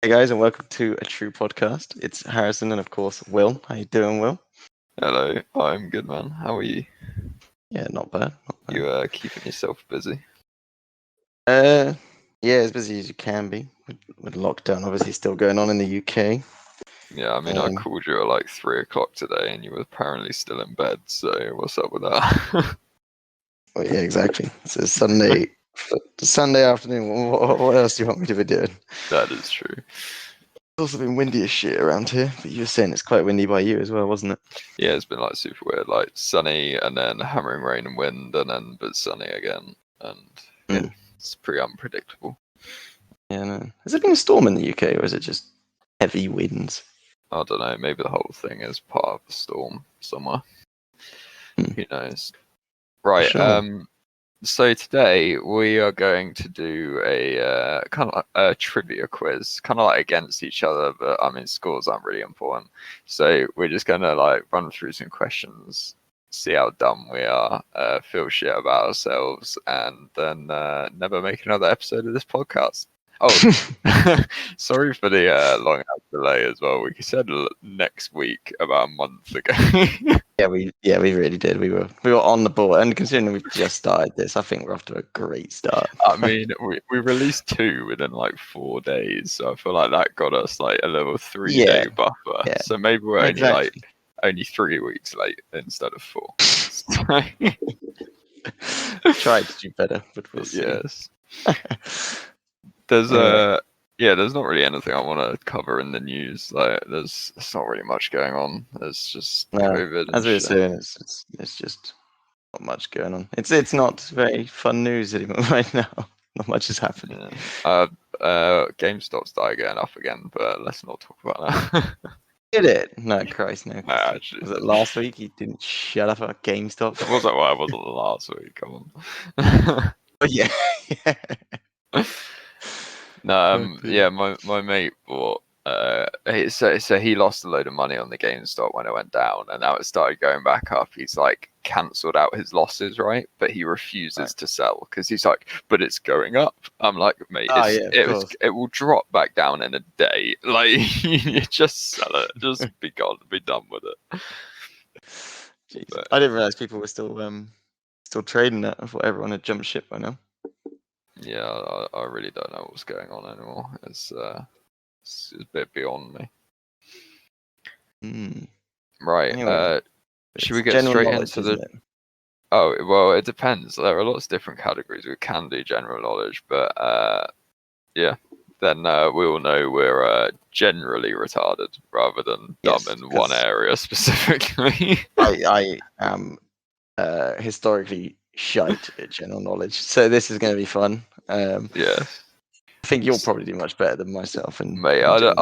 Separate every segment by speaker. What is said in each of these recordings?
Speaker 1: Hey guys, and welcome to a True Podcast. It's Harrison and of course Will. How you doing, Will?
Speaker 2: Hello, I'm good, man. How are you?
Speaker 1: Yeah, not bad.
Speaker 2: You keeping yourself busy?
Speaker 1: Yeah, as busy as you can be with lockdown obviously still going on in the UK.
Speaker 2: Yeah, I mean, I called you at like 3 o'clock today, and you were apparently still in bed. So what's up with that?
Speaker 1: Well, yeah, exactly. It's a Sunday afternoon. What else do you want me to be doing?
Speaker 2: That is true.
Speaker 1: It's also been windy as shit around here, but you were saying it's quite windy by you as well, wasn't it?
Speaker 2: Yeah, it's been like super weird, like sunny and then hammering rain and wind, and then but sunny again, and yeah, it's pretty unpredictable.
Speaker 1: Yeah, no. Has there been a storm in the UK, or is it just heavy winds?
Speaker 2: I don't know. Maybe the whole thing is part of the storm somewhere. Who knows? Right.
Speaker 1: Sure.
Speaker 2: So today we are going to do a kind of like a trivia quiz, kind of like against each other, but I mean scores aren't really important. So we're just gonna like run through some questions, see how dumb we are, feel shit about ourselves, and then never make another episode of this podcast. Oh, sorry for the long delay as well. We said next week about a month ago.
Speaker 1: Yeah, we really did. We were on the ball, and considering we've just started this, I think we're off to a great start.
Speaker 2: I mean, we released 2 within like 4 days, so I feel like that got us like a little 3-day buffer.
Speaker 1: Yeah.
Speaker 2: So maybe we're only 3 weeks late instead of 4.
Speaker 1: Tried to do better, but we'll see.
Speaker 2: Yes. There's not really anything I want to cover in the news. Like, there's not really much going on. There's just COVID.
Speaker 1: As we were saying, it's just not much going on. It's not very fun news anymore right now. Not much is happening.
Speaker 2: Yeah. GameStop's again up again, but let's not talk about that.
Speaker 1: Did it? No, Christ, no.
Speaker 2: Actually,
Speaker 1: was it last week? You didn't shut up about GameStop.
Speaker 2: It wasn't last week. Come on.
Speaker 1: Oh, yeah.
Speaker 2: No, yeah, my mate bought. So he lost a load of money on the GameStop when it went down, and now it started going back up. He's like cancelled out his losses, right? But he refuses to sell because he's like, "But it's going up." I'm like, "Mate, it will drop back down in a day. Like, you just sell it. Just be gone. Be done with it."
Speaker 1: But, I didn't realize people were still trading it. I thought everyone had jumped ship by now.
Speaker 2: Yeah, I really don't know what's going on anymore. It's a bit beyond me. Right. Anyway, should we get straight into the? Oh, well, it depends. There are lots of different categories. We can do general knowledge, but yeah, then we all know we're generally retarded rather than dumb in one area specifically.
Speaker 1: I am historically shite at general knowledge, so this is going to be fun.
Speaker 2: Yes.
Speaker 1: I think you'll probably do much better than myself. And
Speaker 2: mate, I don't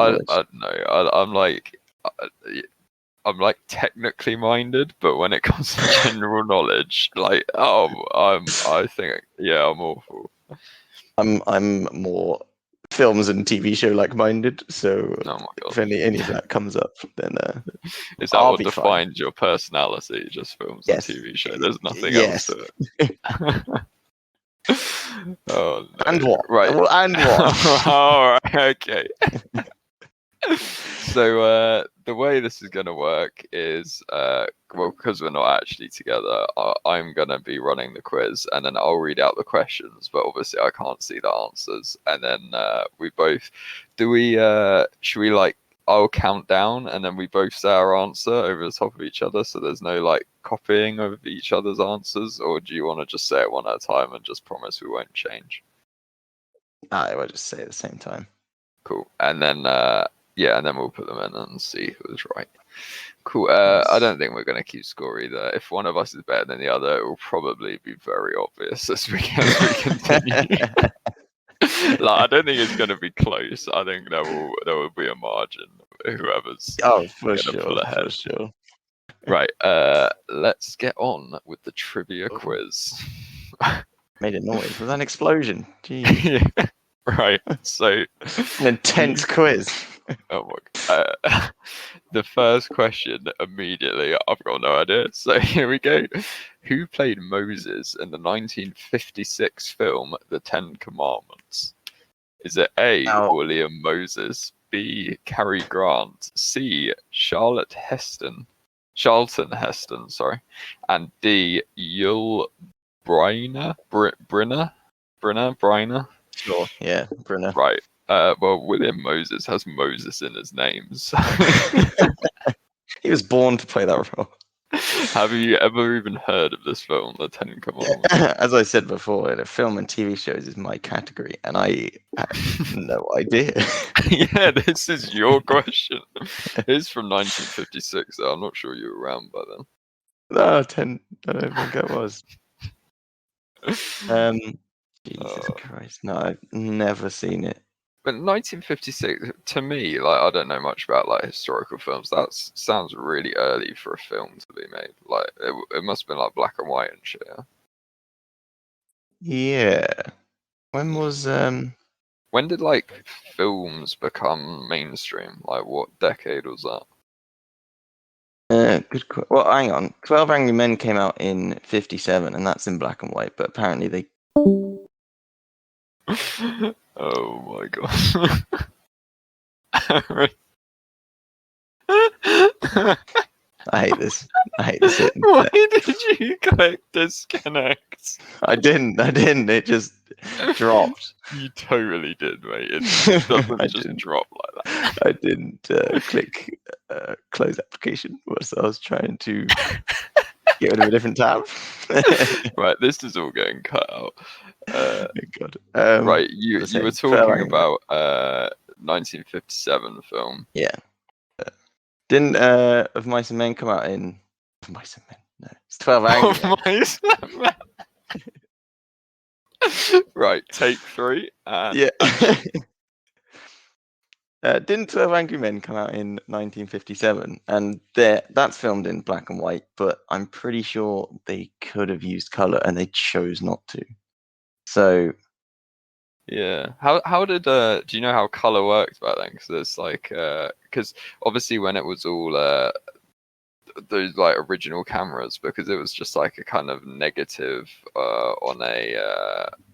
Speaker 2: know. I'm like technically minded, but when it comes to general knowledge, like I'm awful.
Speaker 1: I'm more films and TV show like minded, so if any of that comes up, then
Speaker 2: is that what defines your personality? Just films and TV show. There's nothing else to it. Oh, no.
Speaker 1: And what?
Speaker 2: Right.
Speaker 1: And what?
Speaker 2: All right. Okay. So the way this is going to work is, because we're not actually together, I'm going to be running the quiz, and then I'll read out the questions, but obviously I can't see the answers. And then should we like, I'll count down, and then we both say our answer over the top of each other, so there's no like copying of each other's answers, or do you want to just say it one at a time and just promise we won't change?
Speaker 1: I will just say it at the same time.
Speaker 2: Cool. And then and then we'll put them in and see who was right. Cool. I don't think we're going to keep score either. If one of us is better than the other, it will probably be very obvious as we continue. Like, I don't think it's going to be close. I think there will be a margin. Whoever's
Speaker 1: for sure.
Speaker 2: Right. Let's get on with the trivia quiz.
Speaker 1: Made a noise. Was that an explosion? Jeez.
Speaker 2: Yeah. Right, so
Speaker 1: an intense quiz.
Speaker 2: Oh my god! The first question immediately, I've got no idea. So here we go. Who played Moses in the 1956 film The Ten Commandments? Is it A,
Speaker 1: Now,
Speaker 2: William Moses, B, Cary Grant, C, Charlton Heston, sorry, and D, Yul Brynner?
Speaker 1: sure, yeah, Brunner.
Speaker 2: Right. Well, William Moses has Moses in his name. So
Speaker 1: He was born to play that role.
Speaker 2: have you ever even heard of this film, The Ten Commandments?
Speaker 1: As I said before, the film and TV shows is my category, and I have no idea.
Speaker 2: Yeah, this is your question. It's from 1956, so I'm not sure you were around by then.
Speaker 1: No, 10. I don't think I was. Jesus Christ, no, I've never seen it.
Speaker 2: But 1956, to me, like I don't know much about like historical films. That sounds really early for a film to be made. Like it must have been like black and white and shit.
Speaker 1: Yeah. When was
Speaker 2: When did like films become mainstream? Like what decade was that?
Speaker 1: Well, hang on. 12 Angry Men came out in 57, and that's in black and white, but apparently they.
Speaker 2: Oh my god.
Speaker 1: I hate this. I hate this.
Speaker 2: Why did you click disconnect?
Speaker 1: I didn't. It just dropped.
Speaker 2: You totally did, mate. It doesn't
Speaker 1: I
Speaker 2: just
Speaker 1: didn't.
Speaker 2: drop like that.
Speaker 1: I didn't click close application. I was trying to get rid of a different tab.
Speaker 2: Right, this is all getting cut out.
Speaker 1: God.
Speaker 2: Right, you were talking about 1957 film.
Speaker 1: Yeah. Didn't Of Mice and Men come out in Of Mice and Men? No, it's 12 Angry Men.
Speaker 2: Mice and Men. Right, take 3.
Speaker 1: Yeah. Didn't 12 Angry Men come out in 1957? And that's filmed in black and white, but I'm pretty sure they could have used color and they chose not to. So
Speaker 2: yeah, how did do you know how color worked back then? Because it's like because obviously when it was all those like original cameras, because it was just like a kind of negative on a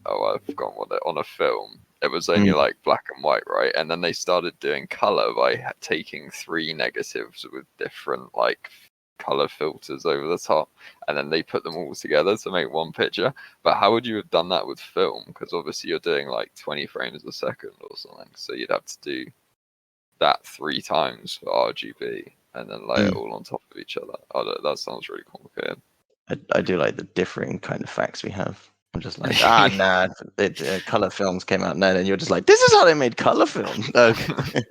Speaker 2: I've forgotten on a film. It was only like black and white, right? And then they started doing color by taking 3 negatives with different like color filters over the top, and then they put them all together to make one picture. But how would you have done that with film? Because obviously you're doing like 20 frames a second or something, so you'd have to do that 3 times for RGB and then lay it all on top of each other. That sounds really complicated.
Speaker 1: I do like the differing kind of facts we have. I'm just like, nah, color films came out then, and you're just like, this is how they made color film. Okay.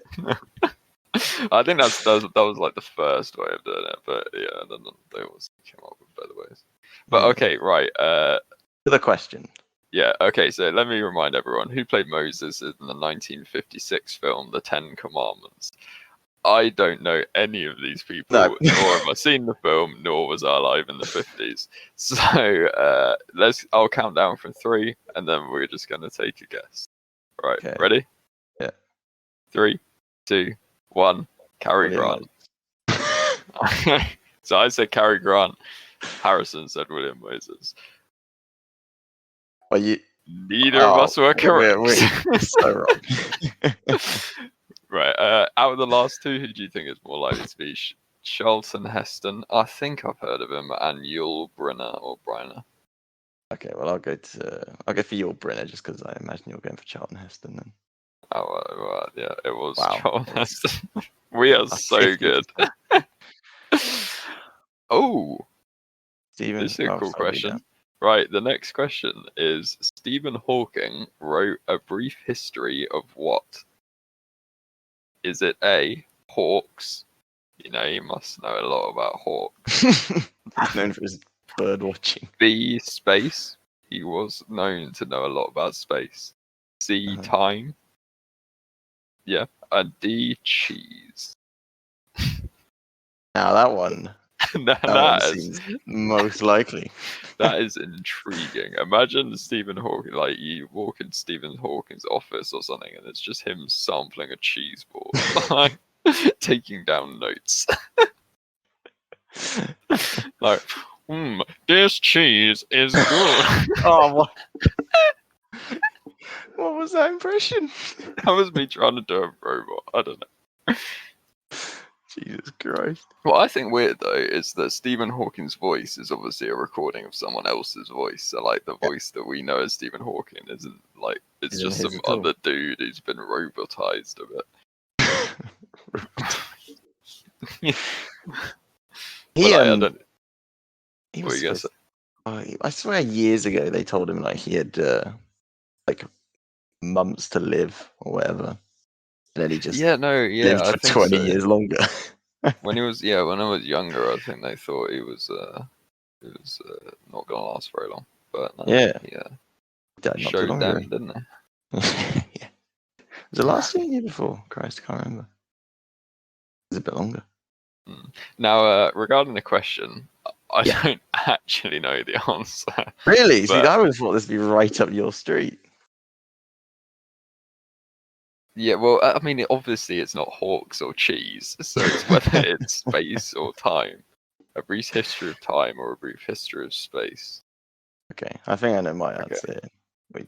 Speaker 2: I think that was like the first way of doing it, but yeah, then they always came up with better ways. But okay, right.
Speaker 1: To the question.
Speaker 2: Yeah, okay, so let me remind everyone who played Moses in the 1956 film The Ten Commandments. I don't know any of these people, nor have I seen the film, nor was I alive in the 50s. So I'll count down from 3, and then we're just going to take a guess. Right, okay. Ready?
Speaker 1: Yeah.
Speaker 2: 3, 2, 1. Cary Grant. So I said Cary Grant. Harrison said William Moses.
Speaker 1: Well,
Speaker 2: neither of us were correct.
Speaker 1: We're so wrong.
Speaker 2: Right. Out of the last 2, who do you think is more likely to be? Charlton Heston. I think I've heard of him, and Yul Brynner.
Speaker 1: Okay, well I'll go for Yul Brynner just because I imagine you're going for Charlton Heston then.
Speaker 2: Oh, right, yeah, it was Charlton Heston. We are so good. Oh,
Speaker 1: Stephen,
Speaker 2: this is a cool question. Right, the next question is: Stephen Hawking wrote A Brief History of what? Is it A, hawks? You know, you must know a lot about hawks.
Speaker 1: He's known for his bird watching.
Speaker 2: B, space. He was known to know a lot about space. C, time. Yeah. And D, cheese.
Speaker 1: Now that one. that one seems most likely.
Speaker 2: That is intriguing. Imagine Stephen Hawking, like you walk in Stephen Hawking's office or something, and it's just him sampling a cheese board, like taking down notes. Like, this cheese is good.
Speaker 1: Oh, what? What was that impression?
Speaker 2: That was me trying to do a robot. I don't know.
Speaker 1: Jesus Christ.
Speaker 2: What I think weird though is that Stephen Hawking's voice is obviously a recording of someone else's voice. So like the voice that we know as Stephen Hawking isn't like it's
Speaker 1: Isn't
Speaker 2: just
Speaker 1: his
Speaker 2: some
Speaker 1: at all.
Speaker 2: other dude who's been robotized a bit.
Speaker 1: He
Speaker 2: I don't.
Speaker 1: he
Speaker 2: What
Speaker 1: was
Speaker 2: you gonna
Speaker 1: supposed.
Speaker 2: say?
Speaker 1: I swear years ago they told him like he had like months to live or whatever, and then he just
Speaker 2: Yeah, no, yeah,
Speaker 1: lived
Speaker 2: I
Speaker 1: for
Speaker 2: think
Speaker 1: 20
Speaker 2: so.
Speaker 1: years longer.
Speaker 2: When I was younger, I think they thought he was not gonna last very long. But no,
Speaker 1: Yeah,
Speaker 2: yeah,
Speaker 1: died not too
Speaker 2: showed
Speaker 1: long ago.
Speaker 2: them, didn't
Speaker 1: Yeah. Was it last year, year before? Christ, I can't remember. It was a bit longer.
Speaker 2: they? Now, regarding the question, I
Speaker 1: Yeah.
Speaker 2: don't actually know the answer.
Speaker 1: Really? See,
Speaker 2: But
Speaker 1: I would have thought this would be right up your street.
Speaker 2: yeah, well, I mean, obviously it's not hawks or cheese, so it's whether it's space or time. A brief history of time or a brief history of space.
Speaker 1: Okay, I think I know my
Speaker 2: Okay,
Speaker 1: answer.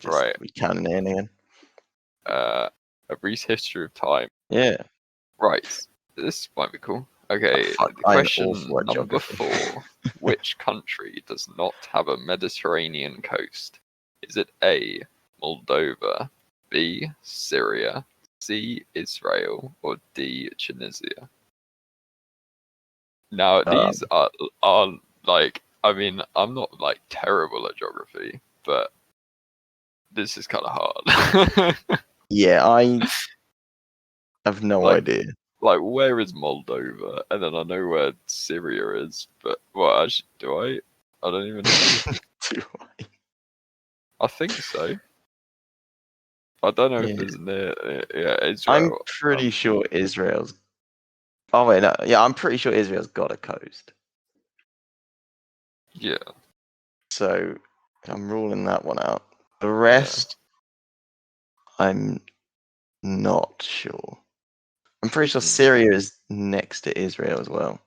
Speaker 2: right.
Speaker 1: We count it in again.
Speaker 2: A brief history of time.
Speaker 1: Yeah.
Speaker 2: Right. This might be cool.
Speaker 1: Oh,
Speaker 2: Okay,
Speaker 1: fuck,
Speaker 2: the
Speaker 1: I'm
Speaker 2: question
Speaker 1: awful at
Speaker 2: number
Speaker 1: geography.
Speaker 2: 4. Which country does not have a Mediterranean coast? Is it A, Moldova, B, Syria, C, Israel, or D, Tunisia? Now, these are like, I mean, I'm not like terrible at geography, but this is kind of hard.
Speaker 1: Yeah, I have no
Speaker 2: Like,
Speaker 1: idea.
Speaker 2: like, where is Moldova? And then I know where Syria is, but well, actually, do I? I don't even know.
Speaker 1: Do I?
Speaker 2: I think so. I don't know if
Speaker 1: Yeah.
Speaker 2: it's near. Yeah,
Speaker 1: I'm
Speaker 2: Israel.
Speaker 1: pretty sure Israel's. Oh wait, no. Yeah, I'm pretty sure Israel's got a coast.
Speaker 2: Yeah,
Speaker 1: So I'm ruling that one out. The
Speaker 2: yeah,
Speaker 1: rest, I'm not sure. I'm pretty sure
Speaker 2: mm.
Speaker 1: Syria is next to Israel as well.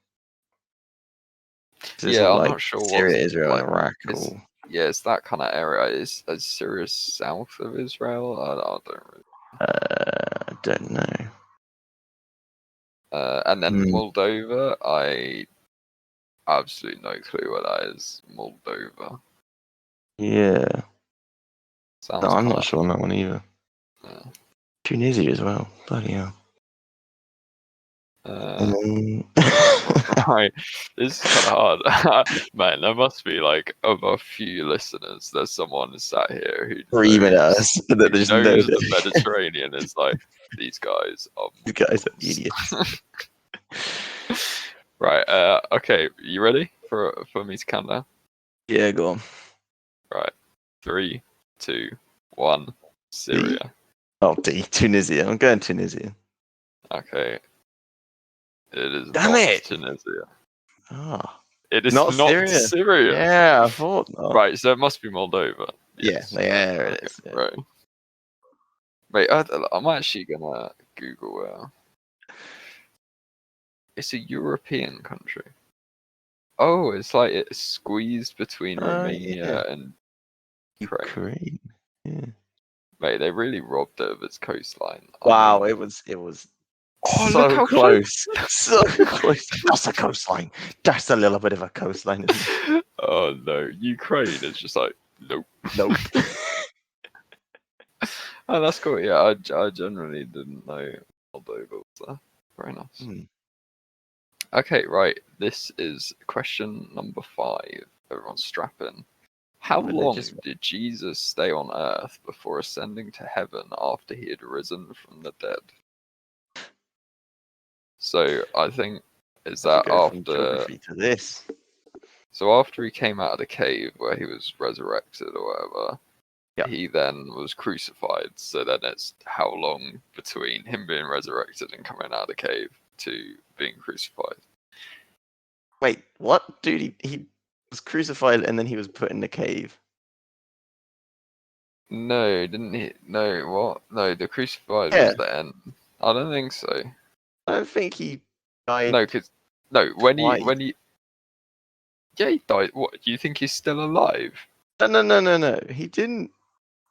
Speaker 1: So it's
Speaker 2: Yeah.
Speaker 1: all
Speaker 2: I'm
Speaker 1: like
Speaker 2: not sure what's
Speaker 1: Syria, Israel, and
Speaker 2: like.
Speaker 1: Iraq.
Speaker 2: It's
Speaker 1: All.
Speaker 2: yeah, it's that kind of area. Is Syria south of Israel? I don't really.
Speaker 1: I don't know.
Speaker 2: And then
Speaker 1: Hmm,
Speaker 2: Moldova, I absolutely no clue what that is. Moldova
Speaker 1: yeah. No,
Speaker 2: sounds
Speaker 1: I'm
Speaker 2: kind
Speaker 1: not sure on that one either.
Speaker 2: of.
Speaker 1: Tunisia as well. Bloody hell.
Speaker 2: Uh,
Speaker 1: Um,
Speaker 2: right, this is kind of hard, man. There must be like of a few listeners, there's someone sat here
Speaker 1: screaming at us that
Speaker 2: who
Speaker 1: there's no.
Speaker 2: knows the Mediterranean. Is like these guys are
Speaker 1: These guys are
Speaker 2: morons.
Speaker 1: idiots.
Speaker 2: Right. Okay. You ready for me to count down?
Speaker 1: Yeah, go on.
Speaker 2: Right. 3, 2, 1.
Speaker 1: D?
Speaker 2: Syria.
Speaker 1: Oh, D. Tunisia. I'm going Tunisia.
Speaker 2: Okay. It is
Speaker 1: Damn
Speaker 2: not
Speaker 1: it!
Speaker 2: Tunisia.
Speaker 1: Ah,
Speaker 2: It is
Speaker 1: not
Speaker 2: not
Speaker 1: Syria.
Speaker 2: Syria.
Speaker 1: Yeah, I thought not.
Speaker 2: Right. So it must be Moldova.
Speaker 1: Yeah,
Speaker 2: Yes.
Speaker 1: there it
Speaker 2: Okay.
Speaker 1: is. Yeah.
Speaker 2: Right. Wait. I'm actually gonna Google. It's a European country. Oh, it's like it's squeezed between
Speaker 1: Yeah.
Speaker 2: Romania and Ukraine.
Speaker 1: Ukraine. Yeah.
Speaker 2: Mate, they really robbed it of its coastline. I
Speaker 1: Wow,
Speaker 2: mean,
Speaker 1: it was
Speaker 2: oh, look
Speaker 1: so
Speaker 2: how close!
Speaker 1: close. So close. That's a coastline. That's a little bit of a coastline, isn't it?
Speaker 2: Oh no, Ukraine is just like nope.
Speaker 1: Nope.
Speaker 2: Oh, that's cool. Yeah, I generally didn't know Moldova was there. Very nice.
Speaker 1: Hmm.
Speaker 2: Okay, right. This is question number 5. Everyone strap in. How long did Jesus stay on earth before ascending to heaven after he had risen from the dead? So I think is
Speaker 1: To
Speaker 2: that
Speaker 1: go from
Speaker 2: after
Speaker 1: geography to this.
Speaker 2: so after he came out of the cave where he was resurrected or whatever,
Speaker 1: Yeah.
Speaker 2: he then was crucified. So then it's how long between him being resurrected and coming out of the cave to being crucified?
Speaker 1: Wait, what? Dude, he was crucified and then he was put in the cave.
Speaker 2: No, didn't he? No, what? No, the crucified
Speaker 1: Yeah.
Speaker 2: was the end. I don't think so.
Speaker 1: I don't think he died
Speaker 2: No, because no, when
Speaker 1: twice.
Speaker 2: he yeah, he died. What? Do you think he's still alive?
Speaker 1: No. He didn't.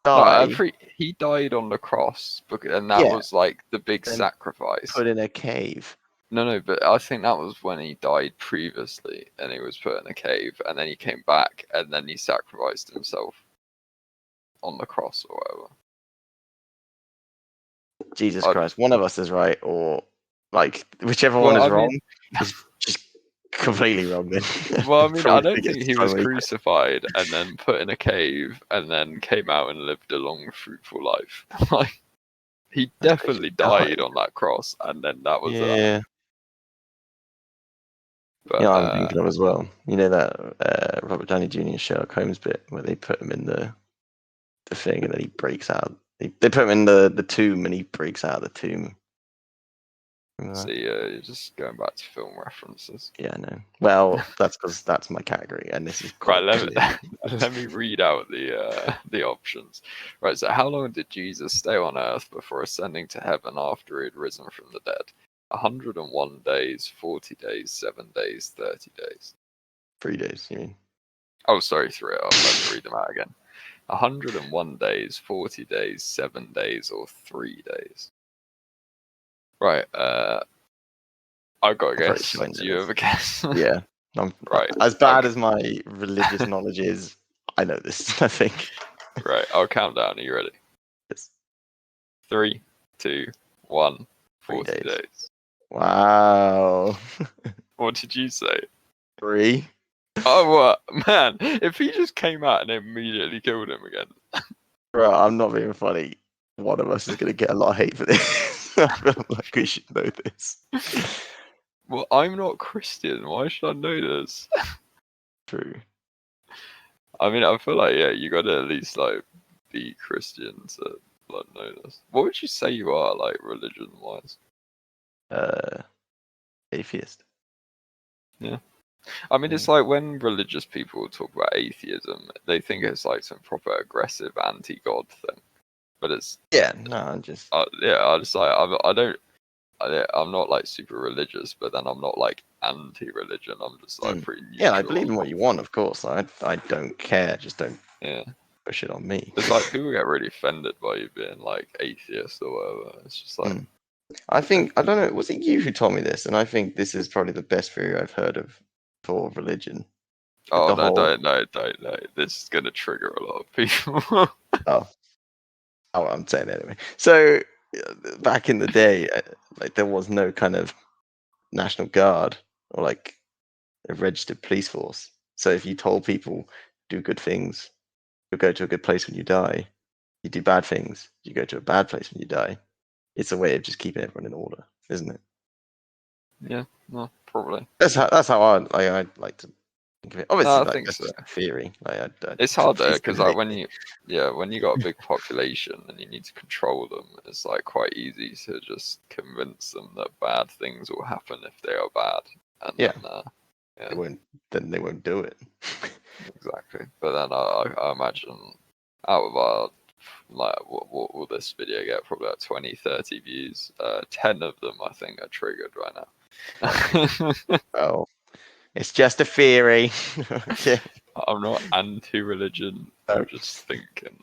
Speaker 1: die.
Speaker 2: He died on the cross, and that
Speaker 1: Yeah,
Speaker 2: was like the big
Speaker 1: then
Speaker 2: sacrifice.
Speaker 1: put in a cave.
Speaker 2: No, but I think that was when he died previously, and he was put in a cave, and then he came back, and then he sacrificed himself on the cross or whatever.
Speaker 1: Jesus Christ, one of us is right, or like whichever one
Speaker 2: Well,
Speaker 1: is
Speaker 2: I
Speaker 1: wrong
Speaker 2: mean,
Speaker 1: is just completely wrong. Then
Speaker 2: well, I mean, I
Speaker 1: probably
Speaker 2: don't
Speaker 1: think
Speaker 2: think
Speaker 1: it's
Speaker 2: he was
Speaker 1: totally
Speaker 2: crucified and then put in a cave and then came out and lived a long, fruitful life. Like, he definitely died on that cross, and then that was that.
Speaker 1: Yeah,
Speaker 2: But
Speaker 1: you know, I'm thinking of as well. You know that Robert Downey Jr. Sherlock Holmes bit where they put him in the thing and then he breaks out. They put him in the tomb and he breaks out of the tomb.
Speaker 2: see, you're just going back to film references.
Speaker 1: Yeah, I know. Well, that's because that's my category, and this is
Speaker 2: Right,
Speaker 1: quite
Speaker 2: let me read out the options. Right, so how long did Jesus stay on earth before ascending to heaven after he had risen from the dead? 101 days, 40 days, 7 days, 30 days.
Speaker 1: 3 days. You mean?
Speaker 2: Oh, sorry, 3. Let me read them out again. 101 days, 40 days, 7 days, or 3 days. Right, I've got a
Speaker 1: I'm pretty
Speaker 2: guess.
Speaker 1: sure I know
Speaker 2: Do you
Speaker 1: this.
Speaker 2: have a guess?
Speaker 1: Yeah,
Speaker 2: Right.
Speaker 1: as bad
Speaker 2: Okay.
Speaker 1: as my religious knowledge is, I know this. I think.
Speaker 2: Right, I'll count down. Are you ready?
Speaker 1: Yes.
Speaker 2: 3, 2, 1.
Speaker 1: 3
Speaker 2: 40
Speaker 1: days.
Speaker 2: days.
Speaker 1: Wow.
Speaker 2: What did you say?
Speaker 1: 3.
Speaker 2: Oh, what? Man, if he just came out and immediately killed him again.
Speaker 1: Bro, I'm not being funny. One of us is going to get a lot of hate for this. I feel like we should know this.
Speaker 2: Well, I'm not Christian. Why should I know this?
Speaker 1: True.
Speaker 2: I mean, I feel like, yeah, you gotta at least, like, be Christian to, like, know this. What would you say you are, like, religion-wise?
Speaker 1: Atheist.
Speaker 2: Yeah. I mean, it's
Speaker 1: Yeah.
Speaker 2: like when religious people talk about atheism, they think it's like some proper aggressive anti-God thing. But it's
Speaker 1: Yeah, no, I'm just.
Speaker 2: yeah, I just like I'm not like super religious, but then I'm not like anti-religion. I'm just like pretty
Speaker 1: Yeah, I
Speaker 2: neutral
Speaker 1: believe
Speaker 2: on
Speaker 1: in what
Speaker 2: one
Speaker 1: you
Speaker 2: thing.
Speaker 1: want, of course. I don't care. Just don't
Speaker 2: Yeah,
Speaker 1: push it on me.
Speaker 2: it's like people get really offended by you being like atheist or whatever. It's just like
Speaker 1: I
Speaker 2: okay.
Speaker 1: think I don't know. Was it you who told me this? And I think this is probably the best theory I've heard of for religion. With
Speaker 2: Oh
Speaker 1: the
Speaker 2: no,
Speaker 1: whole
Speaker 2: don't. This is gonna trigger a lot of people.
Speaker 1: oh, I'm saying it anyway. So back in the day, like there was no kind of national guard or like a registered police force. So if you told people do good things, you'll go to a good place when you die. You do bad things, you go to a bad place when you die. It's a way of just keeping everyone in order, isn't it?
Speaker 2: Yeah, no, probably.
Speaker 1: That's how I like to think of it. Obviously,
Speaker 2: No, I
Speaker 1: like
Speaker 2: think
Speaker 1: that's
Speaker 2: so.
Speaker 1: just a theory. Like I
Speaker 2: It's hard though, because like
Speaker 1: physically
Speaker 2: when you got a big population and you need to control them, it's like quite easy to just convince them that bad things will happen if they are bad, and
Speaker 1: yeah,
Speaker 2: then yeah,
Speaker 1: they won't do it.
Speaker 2: exactly. But then I imagine out of our like what will this video get? Probably like 20, 30 views. 10 of them I think are triggered right now.
Speaker 1: Oh, it's just a theory. Okay.
Speaker 2: I'm not anti-religion.
Speaker 1: No,
Speaker 2: I'm just thinking.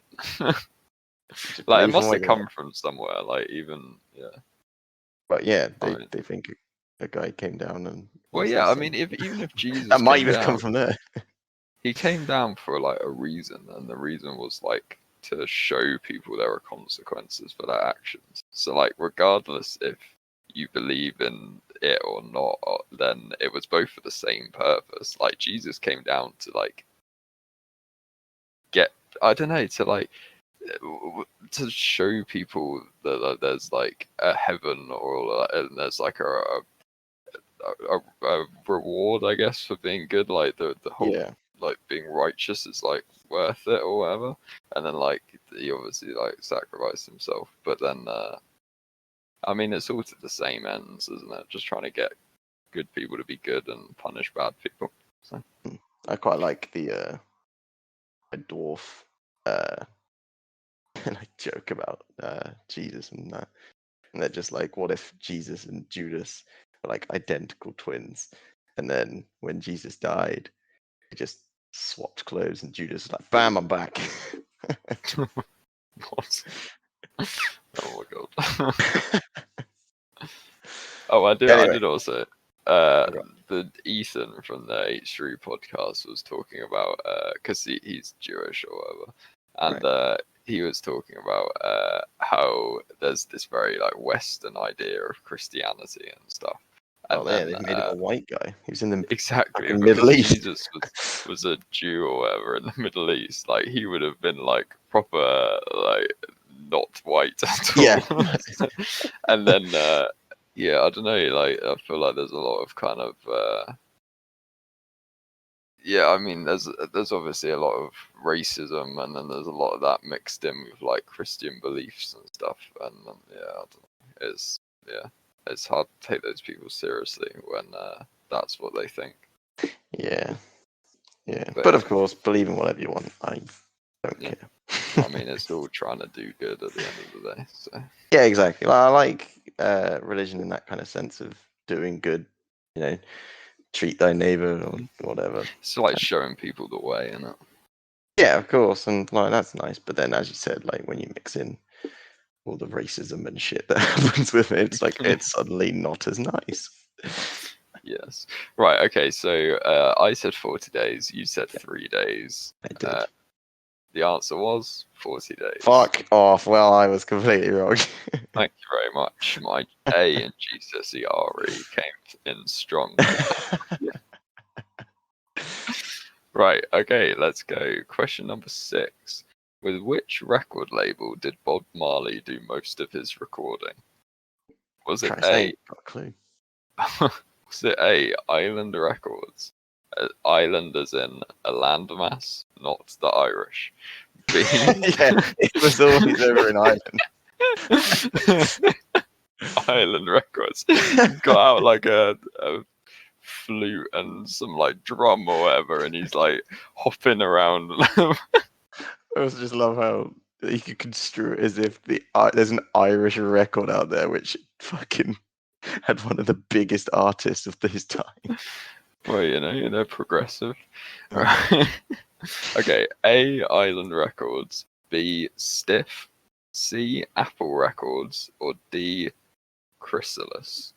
Speaker 1: just
Speaker 2: Like it
Speaker 1: believe in
Speaker 2: must
Speaker 1: what
Speaker 2: have
Speaker 1: you want.
Speaker 2: come from somewhere. Like even yeah.
Speaker 1: But yeah,
Speaker 2: I mean,
Speaker 1: they think a guy came down and
Speaker 2: well,
Speaker 1: was their
Speaker 2: yeah. I
Speaker 1: son.
Speaker 2: mean, if even if
Speaker 1: That
Speaker 2: Jesus
Speaker 1: might
Speaker 2: came
Speaker 1: even come
Speaker 2: down,
Speaker 1: from there.
Speaker 2: he came down for like a reason, and the reason was like to show people there are consequences for their actions. So like, regardless if you believe in it or not, then it was both for the same purpose. Like Jesus came down to like get I don't know to like to show people that there's like a heaven or and there's like a reward, I guess, for being good. Like the whole
Speaker 1: Yeah,
Speaker 2: like being righteous is like worth it or whatever. And then like he obviously like sacrificed himself, but then I mean it's all to the same ends, isn't it? Just trying to get good people to be good and punish bad people. So
Speaker 1: I quite like the a dwarf and I joke about Jesus and that. And they're just like, what if Jesus and Judas were like identical twins? And then when Jesus died, they just swapped clothes and Judas was like, bam, I'm back.
Speaker 2: What? Oh my god. Oh, I did. I
Speaker 1: Anyway,
Speaker 2: did also.
Speaker 1: okay,
Speaker 2: The Ethan from the H3 podcast was talking about because he's Jewish or whatever, and
Speaker 1: right.
Speaker 2: he was talking about how there's this very like Western idea of Christianity and stuff,
Speaker 1: Oh
Speaker 2: and
Speaker 1: yeah,
Speaker 2: then
Speaker 1: they've made him a white guy. He was in the
Speaker 2: exactly
Speaker 1: fucking Middle
Speaker 2: because
Speaker 1: East.
Speaker 2: Jesus was a Jew or whatever in the Middle East, like he would have been like proper like not white at
Speaker 1: Yeah.
Speaker 2: all, and then. Yeah, I don't know. Like, I feel like there's a lot of kind of yeah. I mean, there's obviously a lot of racism, and then there's a lot of that mixed in with like Christian beliefs and stuff. And yeah, I don't know. It's hard to take those people seriously when that's what they think.
Speaker 1: Yeah, yeah.
Speaker 2: But
Speaker 1: But of course, believe in whatever you want. I don't
Speaker 2: yeah,
Speaker 1: care.
Speaker 2: I mean, it's all trying to do good at the end of the day. So
Speaker 1: Yeah, exactly. Well, I like religion in that kind of sense of doing good. You know, treat thy neighbor or whatever.
Speaker 2: it's like showing people the way, isn't it?
Speaker 1: Yeah, of course, and like that's nice. But then, as you said, like when you mix in all the racism and shit that happens with it, it's like it's suddenly not as nice.
Speaker 2: Yes. Right. Okay. So I said 40 days. You said 3 days.
Speaker 1: I did.
Speaker 2: The answer was 40 days.
Speaker 1: Fuck off. Well, I was completely wrong.
Speaker 2: Thank you very much. My A in GCSE RE came in strong. Right. Okay. Let's go. Question number 6. With which record label did Bob Marley do most of his recording? Was it
Speaker 1: Christ, I
Speaker 2: A?
Speaker 1: ain't got a clue.
Speaker 2: Was it A, Island Records? Island as in a landmass, not the Irish. B.
Speaker 1: Yeah, it was always over in Ireland.
Speaker 2: Island Records. Got out like a flute and some like drum or whatever, and he's like hopping around.
Speaker 1: I also just love how you could construe it as if there's an Irish record out there which fucking had one of the biggest artists of his time.
Speaker 2: Well, they're progressive.
Speaker 1: Okay.
Speaker 2: Right. Okay, A, Island Records, B, Stiff, C, Apple Records, or D, Chrysalis.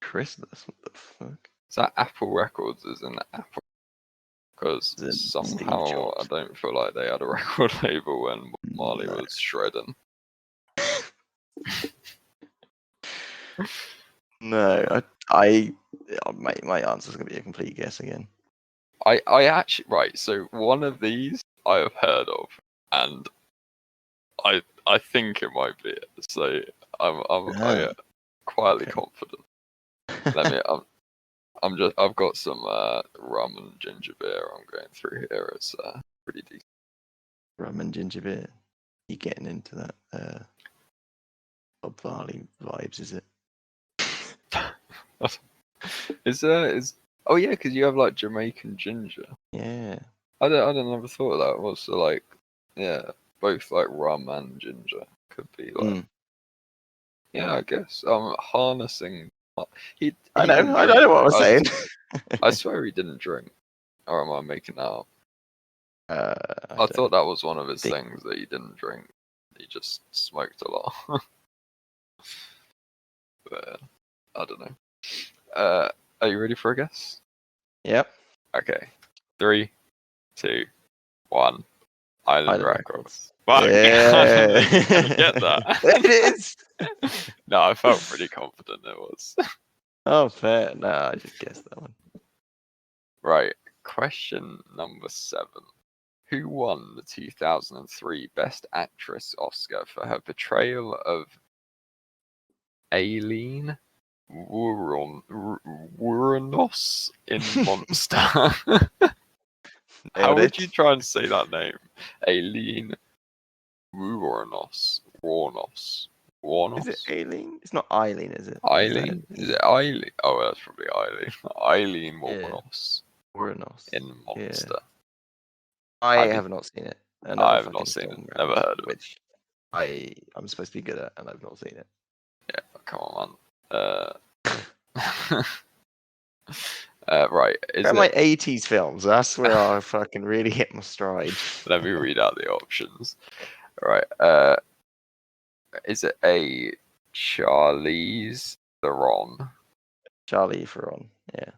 Speaker 1: Chrysalis, what the fuck?
Speaker 2: Is that Apple Records as in Apple? Because
Speaker 1: Is it Steve
Speaker 2: somehow I
Speaker 1: Jobs?
Speaker 2: don't feel like they had a record label when Marley
Speaker 1: No.
Speaker 2: was shredding.
Speaker 1: No, my answer's gonna be a complete guess again.
Speaker 2: I actually right. So one of these I have heard of, and I think it might be it. So I quietly
Speaker 1: Okay.
Speaker 2: confident. Let me. I've got some rum and ginger beer. I'm going through here. It's pretty decent.
Speaker 1: Rum and ginger beer. You getting into that Bob Marley vibes, is it?
Speaker 2: Is oh yeah, because you have like Jamaican ginger.
Speaker 1: Yeah.
Speaker 2: I never thought of that. Was so like yeah, both like rum and ginger could be like yeah. I guess harnessing. He
Speaker 1: I know.
Speaker 2: didn't
Speaker 1: I
Speaker 2: drink.
Speaker 1: know what I was saying.
Speaker 2: I swear he didn't drink. Or am I making that up?
Speaker 1: I
Speaker 2: I
Speaker 1: don't
Speaker 2: thought that was one of his
Speaker 1: think.
Speaker 2: things that he didn't drink. He just smoked a lot. But I don't know. Are you ready for a guess?
Speaker 1: Yep.
Speaker 2: Okay. 3, 2, 1. Island
Speaker 1: Island
Speaker 2: Records.
Speaker 1: Records.
Speaker 2: Fuck! I didn't
Speaker 1: Yeah.
Speaker 2: think you were gonna get that.
Speaker 1: It is.
Speaker 2: No, I felt pretty confident it was.
Speaker 1: Oh, fair. No, I just guessed that one.
Speaker 2: Right. Question number 7. Who won the 2003 Best Actress Oscar for her portrayal of Aileen Wuornos in Monster? How
Speaker 1: Nailed
Speaker 2: would
Speaker 1: it.
Speaker 2: you try and say that name? Aileen Wuornos. Warnos.
Speaker 1: Is it
Speaker 2: Warnos?
Speaker 1: Aileen? It's not Eileen, is it?
Speaker 2: Eileen? Is it Eileen? Oh, that's probably Eileen. Eileen
Speaker 1: Yeah.
Speaker 2: Warnos
Speaker 1: Wuornos.
Speaker 2: in Monster.
Speaker 1: I
Speaker 2: Have you-
Speaker 1: have not seen it. Another
Speaker 2: I have
Speaker 1: fucking
Speaker 2: not seen it.
Speaker 1: film
Speaker 2: Never
Speaker 1: round,
Speaker 2: heard of it.
Speaker 1: which I'm supposed to be good at, and I've not seen it.
Speaker 2: Yeah, come on, man. Right. Is
Speaker 1: They're
Speaker 2: it?
Speaker 1: my 80s films. That's where I fucking really hit my stride.
Speaker 2: Let me read out the options. Right. Is it A, Charlize Theron?
Speaker 1: Charlie Theron. Yeah.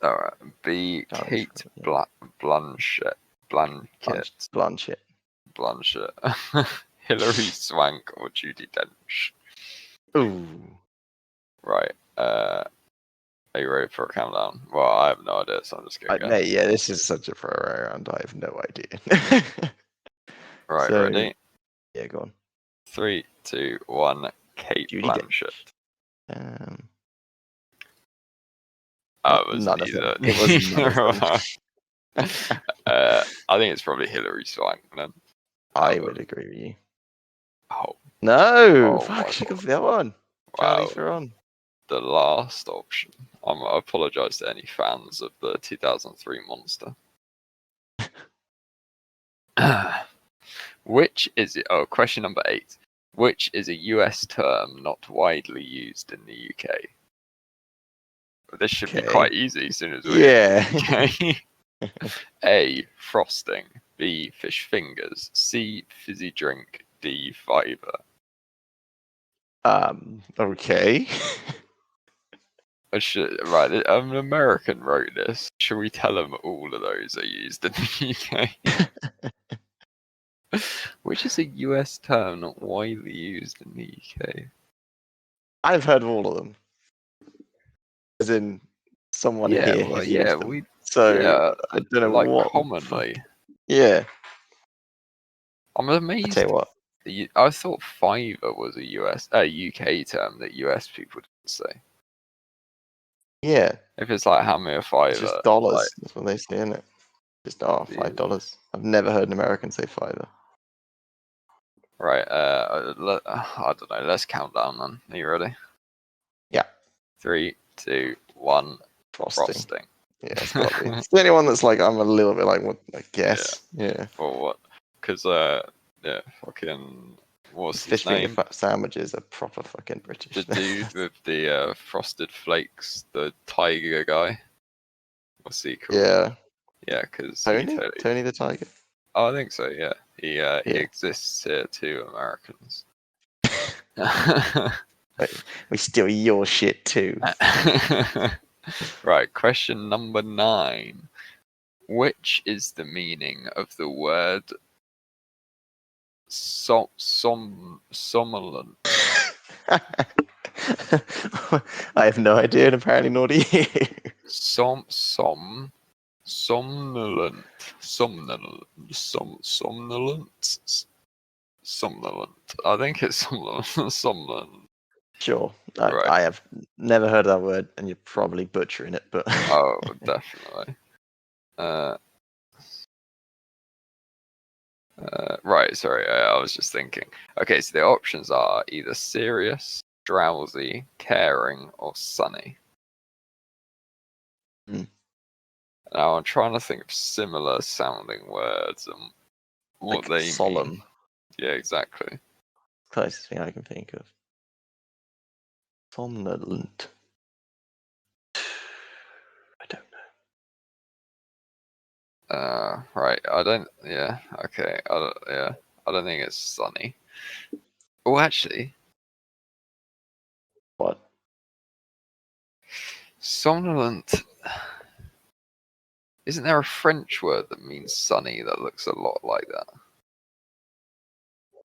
Speaker 2: All right. B,
Speaker 1: Charlie
Speaker 2: Kate
Speaker 1: Theron.
Speaker 2: Blanchett. Blanchett.
Speaker 1: Blanchett.
Speaker 2: Blanchett. Hilary Swank or Judi Dench?
Speaker 1: Ooh.
Speaker 2: Right. Are you ready for a countdown? Well, I have no idea, so I'm just gonna go.
Speaker 1: Mate, yeah, this is such a throwaway round. I have no idea.
Speaker 2: Right,
Speaker 1: So,
Speaker 2: ready?
Speaker 1: yeah, go on.
Speaker 2: 3, 2, 1. Kate
Speaker 1: Judi
Speaker 2: Blanchett.
Speaker 1: Dench.
Speaker 2: It was
Speaker 1: None of
Speaker 2: neither.
Speaker 1: them. It was none of them.
Speaker 2: I think it's probably Hilary Swank then.
Speaker 1: I would agree with you.
Speaker 2: Oh,
Speaker 1: No!
Speaker 2: oh
Speaker 1: Fuck,
Speaker 2: my
Speaker 1: she
Speaker 2: god.
Speaker 1: got the other one. Charlie
Speaker 2: Wow.
Speaker 1: Theron.
Speaker 2: The last option. I apologise to any fans of the 2003 Monster. Which is it? Oh, question number 8. Which is a US term not widely used in the UK? This should be
Speaker 1: Okay.
Speaker 2: quite easy as soon as we're
Speaker 1: Yeah.
Speaker 2: in the UK. A. Frosting. B. Fish fingers. C. Fizzy drink. D. Fiver.
Speaker 1: Okay.
Speaker 2: Right, an American wrote this. Should we tell them all of those are used in the UK? Which is a US term not widely used in the UK?
Speaker 1: I've heard of all of them. As in, someone
Speaker 2: Yeah,
Speaker 1: here
Speaker 2: well,
Speaker 1: has
Speaker 2: yeah,
Speaker 1: used them. So, I don't know
Speaker 2: like
Speaker 1: what the fuck.
Speaker 2: commonly.
Speaker 1: Yeah.
Speaker 2: I'm
Speaker 1: I
Speaker 2: amazed.
Speaker 1: tell you what.
Speaker 2: I thought fiver was a UK term that US people didn't say.
Speaker 1: Yeah.
Speaker 2: If it's like hand me a fiver,
Speaker 1: It's just dollars.
Speaker 2: like,
Speaker 1: That's what they say, isn't it? Just $5. I've never heard an American say fiver.
Speaker 2: right. I don't know. Let's count down then. Are you ready?
Speaker 1: Yeah.
Speaker 2: 3, 2, 1.
Speaker 1: Frosting. Yeah, it's got to be. It's the only one that's like, I'm a little bit like, what, I guess. Yeah.
Speaker 2: For what? Because, yeah, fucking, what's his
Speaker 1: Fish finger
Speaker 2: name?
Speaker 1: sandwiches are proper fucking British.
Speaker 2: The dude with the frosted flakes, the tiger guy. What's he called?
Speaker 1: Yeah.
Speaker 2: Yeah, because
Speaker 1: Tony the Tiger.
Speaker 2: Oh, I think so. Yeah, he
Speaker 1: Yeah.
Speaker 2: exists here too, Americans.
Speaker 1: We steal your shit too.
Speaker 2: Right, question number 9. Which is the meaning of the word somnolent?
Speaker 1: I have no idea, and apparently nor do you.
Speaker 2: Somnolent. I think it's somnolent.
Speaker 1: Sure.
Speaker 2: Right.
Speaker 1: I have never heard of that word, and you're probably butchering it, but.
Speaker 2: Oh, definitely. Right, sorry, I was just thinking. Okay, so the options are either serious, drowsy, caring, or sunny. Now I'm trying to think of similar sounding words and what
Speaker 1: like
Speaker 2: they
Speaker 1: solemn.
Speaker 2: mean. Yeah, exactly.
Speaker 1: Closest thing I can think of. Somnolent. I don't
Speaker 2: know. Right, I don't. Yeah, okay. I don't think it's sunny. Oh, actually.
Speaker 1: What?
Speaker 2: Somnolent. Isn't there a French word that means sunny that looks a lot like that?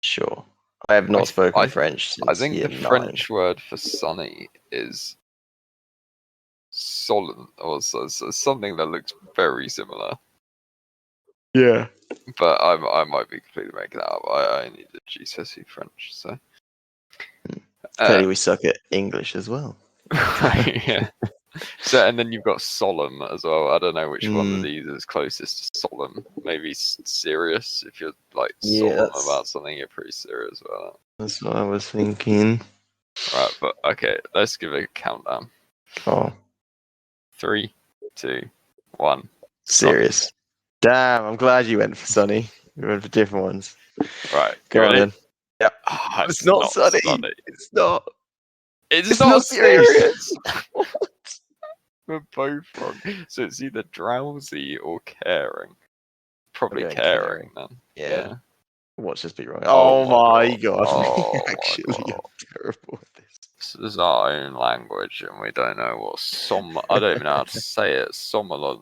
Speaker 1: Sure. I have not spoken French since
Speaker 2: I think
Speaker 1: year
Speaker 2: the
Speaker 1: 9.
Speaker 2: French word for sunny is solemn, or something that looks very similar.
Speaker 1: Yeah.
Speaker 2: But I might be completely making that up. I need the GCSE French, so.
Speaker 1: Clearly, we suck at English as well.
Speaker 2: Right, yeah. So, and then you've got solemn as well. I don't know which one of these is closest to solemn. Maybe serious. If you're like solemn about something, you're pretty serious about it.
Speaker 1: That's what I was thinking.
Speaker 2: Right, but okay, let's give it a countdown.
Speaker 1: Oh.
Speaker 2: 3, 2, 1.
Speaker 1: Serious.
Speaker 2: Sunny.
Speaker 1: Damn, I'm glad you went for sunny. You went for different ones.
Speaker 2: Right,
Speaker 1: go on then.
Speaker 2: Yeah. It's
Speaker 1: not sunny. It's not.
Speaker 2: It's not serious.
Speaker 1: What?
Speaker 2: We're both wrong. So it's either drowsy or caring. Probably
Speaker 1: going
Speaker 2: caring then.
Speaker 1: Yeah. Watch this be wrong.
Speaker 2: Oh
Speaker 1: Oh
Speaker 2: my
Speaker 1: my
Speaker 2: god.
Speaker 1: god, we
Speaker 2: Oh my
Speaker 1: actually
Speaker 2: god.
Speaker 1: are terrible at this.
Speaker 2: This is our own language, and we don't know what I don't even know how to say it. Somnolent.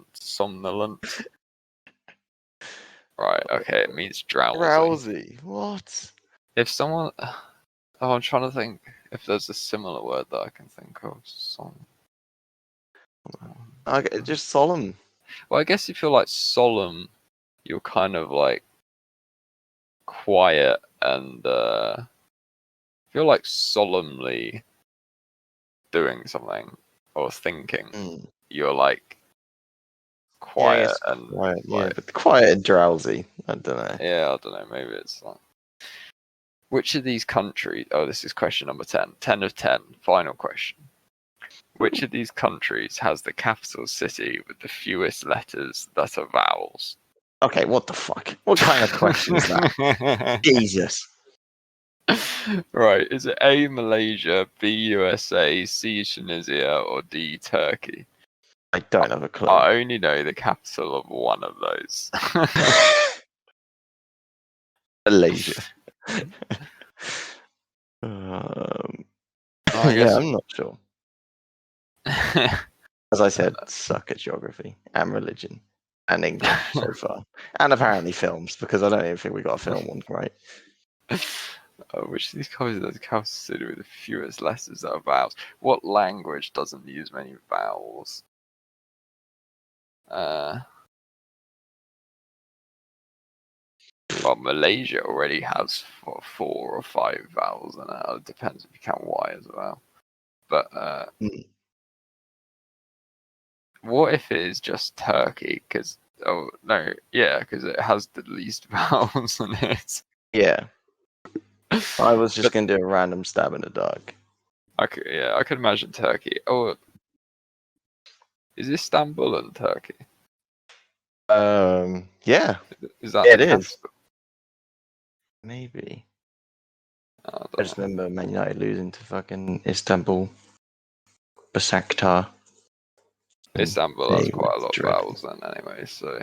Speaker 2: Right. Okay. It means drowsy.
Speaker 1: Drowsy. What?
Speaker 2: If someone, I'm trying to think if there's a similar word that I can think of.
Speaker 1: Okay, just solemn.
Speaker 2: Well, I guess if you're like solemn, you're kind of like quiet, and if you're like solemnly doing something or thinking,
Speaker 1: Mm.
Speaker 2: you're like
Speaker 1: Yeah, I
Speaker 2: quiet
Speaker 1: guess
Speaker 2: and
Speaker 1: quiet. Yeah,
Speaker 2: like,
Speaker 1: but quiet and drowsy. I don't know.
Speaker 2: yeah, I don't know, maybe it's like, which of these countries, oh, this is question number 10, 10 of 10, final question. Which of these countries has the capital city with the fewest letters that are vowels?
Speaker 1: Okay, what the fuck? What kind of question is that? Jesus.
Speaker 2: Right, is it A, Malaysia, B, USA, C, Tunisia, or D, Turkey?
Speaker 1: I don't have a clue.
Speaker 2: I only know the capital of one of those.
Speaker 1: Malaysia.
Speaker 2: I
Speaker 1: Yeah,
Speaker 2: guess.
Speaker 1: I'm not sure. As I said, suck at geography and religion and English so far, and apparently films because I don't even think we got a film one right.
Speaker 2: Which of these countries has the capital city with the fewest letters that are vowels? What language doesn't use many vowels? Well, Malaysia already has 4 or 5 vowels in it. It depends if you count Y as well. But what if it is just Turkey? Because because it has the least vowels in it.
Speaker 1: Yeah, I was just gonna do a random stab in the dark.
Speaker 2: I could imagine Turkey. Oh, is Istanbul in Turkey?
Speaker 1: Yeah,
Speaker 2: Is that
Speaker 1: it
Speaker 2: the
Speaker 1: is.
Speaker 2: capital?
Speaker 1: Maybe.
Speaker 2: I
Speaker 1: I
Speaker 2: don't
Speaker 1: just
Speaker 2: know.
Speaker 1: remember Man United losing to fucking Istanbul, Basaktar.
Speaker 2: Istanbul has
Speaker 1: They were
Speaker 2: quite a lot of
Speaker 1: dreadful.
Speaker 2: vowels then, anyway. So,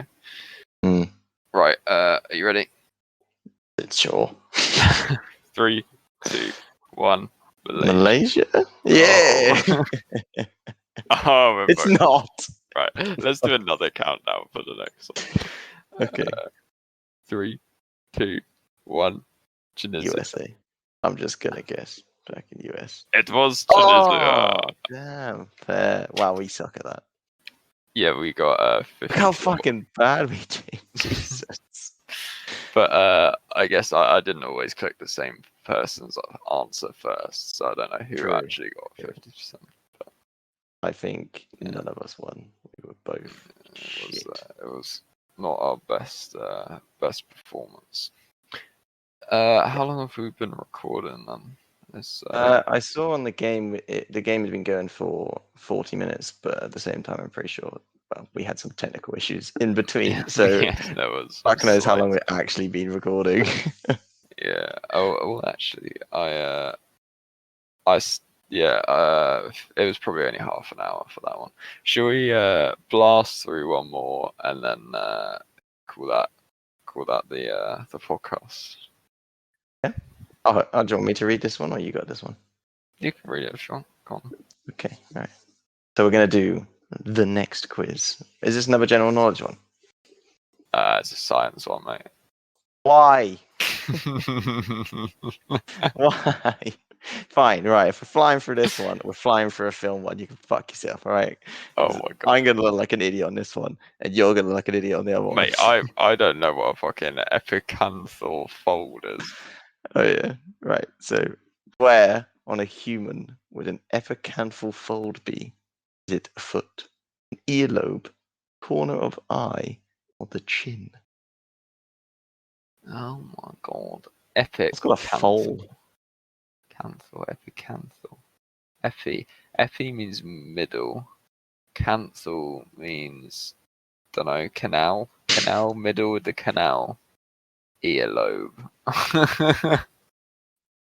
Speaker 1: Mm,
Speaker 2: right, are you ready?
Speaker 1: it's sure.
Speaker 2: 3, 2, 1.
Speaker 1: Malaysia? Yeah.
Speaker 2: Oh, oh, we're
Speaker 1: It's
Speaker 2: both
Speaker 1: not.
Speaker 2: right. Let's do another countdown for the next one.
Speaker 1: Okay.
Speaker 2: 3, 2, 1. Tunisia.
Speaker 1: USA. I'm just gonna guess back in US.
Speaker 2: It was
Speaker 1: Oh,
Speaker 2: Tunisia.
Speaker 1: damn. Fair. Wow, we suck at that.
Speaker 2: Yeah, we got
Speaker 1: Look how
Speaker 2: 54.
Speaker 1: fucking bad we did. Jesus.
Speaker 2: But I guess I didn't always click the same person's answer first, so I don't know who
Speaker 1: True.
Speaker 2: actually got 50%.
Speaker 1: I think
Speaker 2: Yeah.
Speaker 1: none of us won. We were both shit.
Speaker 2: It was not our best performance. How long have we been recording then?
Speaker 1: I saw on the game, the game has been going for 40 minutes, but at the same time, I'm pretty sure we had some technical issues in between.
Speaker 2: Yeah,
Speaker 1: So
Speaker 2: yes, there was.
Speaker 1: fuck knows how long we've actually been recording.
Speaker 2: Yeah. Oh, well, actually, it was probably only half an hour for that one. Shall we blast through one more and then call that the podcast?
Speaker 1: Yeah. Oh, do you want me to read this one, or you got this one?
Speaker 2: You can read it if you want. Go on.
Speaker 1: Okay. All right. So we're gonna do the next quiz. Is this another general knowledge one?
Speaker 2: It's a science one, mate.
Speaker 1: Why? Why? Fine, right. If we're flying through this one, we're flying through a film one. You can fuck yourself, all right?
Speaker 2: Oh
Speaker 1: 'Cause
Speaker 2: my god.
Speaker 1: I'm gonna look like an idiot on this one, and you're gonna look like an idiot on the other one.
Speaker 2: Mate, I don't know what a fucking epicanthal fold is.
Speaker 1: Oh yeah, right. So where on a human would an epicanthal fold be? Is it a foot, an earlobe, corner of eye, or the chin?
Speaker 2: Oh my god. Epic.
Speaker 1: It's got a fold.
Speaker 2: Canthal, epicanthal. Epi means middle. Canthal means, don't know, canal. Canal, middle of the canal. Earlobe.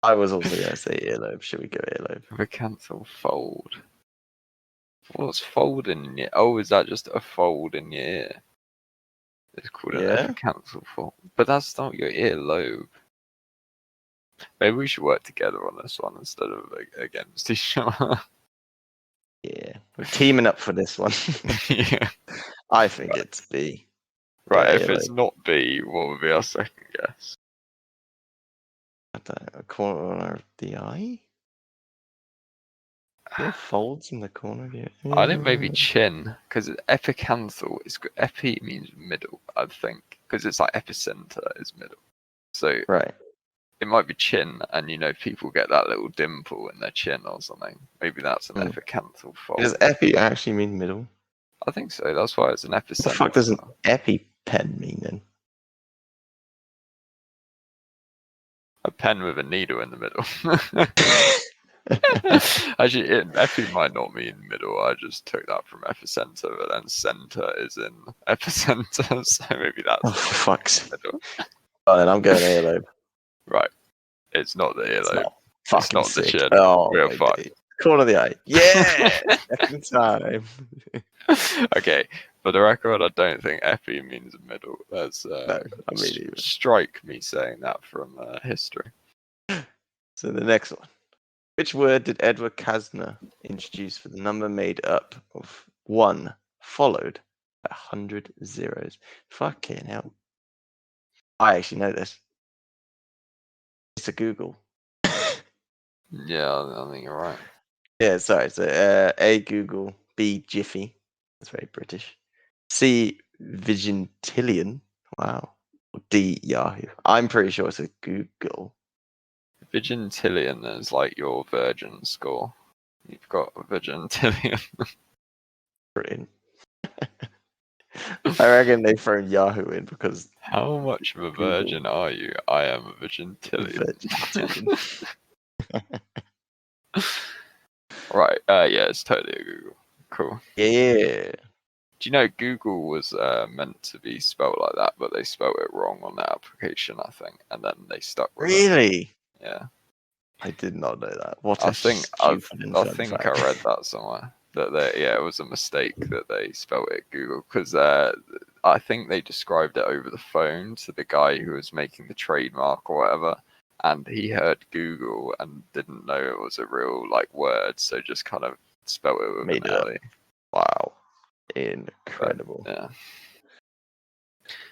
Speaker 1: I was also gonna say earlobe. Should we go earlobe?
Speaker 2: Epicanthal fold. What's fold in your? Oh, is that just a fold in your ear? It's called an
Speaker 1: Yeah.
Speaker 2: epicanthal fold. But that's not your earlobe. Maybe we should work together on this one instead of against each other.
Speaker 1: Yeah, we're teaming up for this one.
Speaker 2: Yeah.
Speaker 1: I think it's B.
Speaker 2: Right, if
Speaker 1: Earlobe.
Speaker 2: it's not B, what would be our second guess?
Speaker 1: I don't know, a corner of the eye? Little folds in the corner of your
Speaker 2: I think maybe chin, because epicanthal is epi means middle, I think, because it's like epicenter is middle. So
Speaker 1: Right.
Speaker 2: it might be chin, and people get that little dimple in their chin or something. Maybe that's an epicanthal
Speaker 1: Does
Speaker 2: fold.
Speaker 1: epi actually mean middle?
Speaker 2: I think so. That's why it's an
Speaker 1: What the fuck does an
Speaker 2: epicenter.
Speaker 1: EpiPen mean then?
Speaker 2: A pen with a needle in the middle. Actually, epi might not mean middle. I just took that from epicenter, but then center is in epicenter, so maybe that's
Speaker 1: Oh, for fuck's sake.
Speaker 2: middle.
Speaker 1: Oh, then I'm going earlobe.
Speaker 2: Right. It's not the
Speaker 1: It's
Speaker 2: earlobe.
Speaker 1: not.
Speaker 2: It's
Speaker 1: Fucking
Speaker 2: not the
Speaker 1: sick.
Speaker 2: chin.
Speaker 1: Oh,
Speaker 2: We're
Speaker 1: my
Speaker 2: fucked.
Speaker 1: day. Corner of the eye. Yeah! Second time.
Speaker 2: Okay, for the record, I don't think epi means middle. That's
Speaker 1: No, I mean even.
Speaker 2: strike me saying that from history.
Speaker 1: So the next one. Which word did Edward Kastner introduce for the number made up of 1 followed by 100 zeros? Fucking hell. I actually know this. It's a Google.
Speaker 2: Yeah, I think you're right.
Speaker 1: Yeah, sorry. So A, Google. B, Jiffy. That's very British. C, Vigintillion. Wow. Or D, Yahoo. I'm pretty sure it's a Google.
Speaker 2: Vigintillion is like your virgin score. You've got Vigintillion.
Speaker 1: Brilliant. I reckon they thrown Yahoo in because
Speaker 2: How much of a
Speaker 1: Google.
Speaker 2: virgin are you? I am a Vigintillion. Right. Yeah, it's totally a Google. Cool.
Speaker 1: Yeah.
Speaker 2: Do you know Google was meant to be spelled like that, but they spelled it wrong on their application, I think, and then they stuck with it.
Speaker 1: Really?
Speaker 2: Yeah.
Speaker 1: I did not know that. What
Speaker 2: I
Speaker 1: a
Speaker 2: think
Speaker 1: stupid and fun
Speaker 2: I
Speaker 1: fact.
Speaker 2: read that somewhere that it was a mistake that they spelled it Google because I think they described it over the phone to the guy who was making the trademark or whatever, and he heard Google and didn't know it was a real word, so just kind of spelled it with
Speaker 1: Made
Speaker 2: an
Speaker 1: it up.
Speaker 2: L.
Speaker 1: Wow. Incredible.
Speaker 2: But, yeah.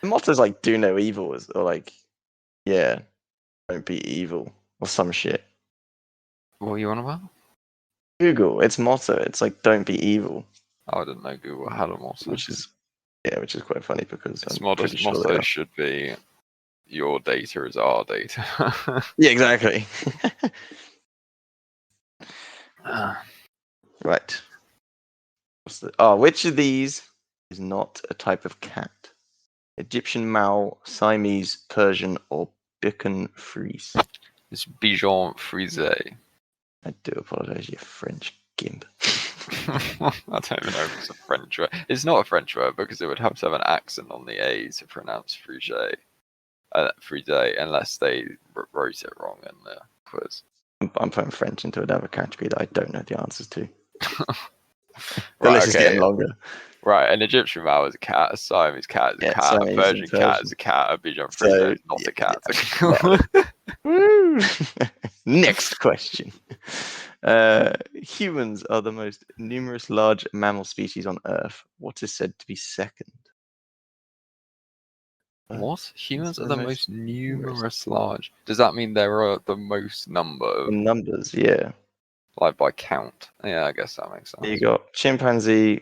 Speaker 1: The motto's do no evil, or yeah, don't be evil, or some shit.
Speaker 2: What are you on about?
Speaker 1: Google, its motto, it's don't be evil.
Speaker 2: I didn't know Google had a motto.
Speaker 1: Which is quite funny because
Speaker 2: Its
Speaker 1: I'm pretty sure they
Speaker 2: motto
Speaker 1: are.
Speaker 2: should be your data is our data.
Speaker 1: Yeah, exactly.
Speaker 2: Ah.
Speaker 1: Right. Which of these is not a type of cat? Egyptian Mal, Siamese, Persian, or Bichon Frise?
Speaker 2: It's Bichon Frise.
Speaker 1: I do apologize, you French gimp.
Speaker 2: I don't even know if it's a French word. It's not a French word because it would have to have an accent on the A to pronounce Frise, unless they wrote it wrong in the quiz.
Speaker 1: I'm putting French into another category that I don't know the answers to. The
Speaker 2: Right,
Speaker 1: list is getting longer.
Speaker 2: Right, an Egyptian Mal is a cat, a Siamese cat is a cat, a Persian cat is a cat, a Bichon Frise is not a cat.
Speaker 1: Woo! Next question. Humans are the most numerous large mammal species on Earth. What is said to be second?
Speaker 2: What? Humans are the most numerous large. Does that mean there are the most number of
Speaker 1: in numbers? Yeah.
Speaker 2: by count? Yeah, I guess that makes sense.
Speaker 1: You got chimpanzee,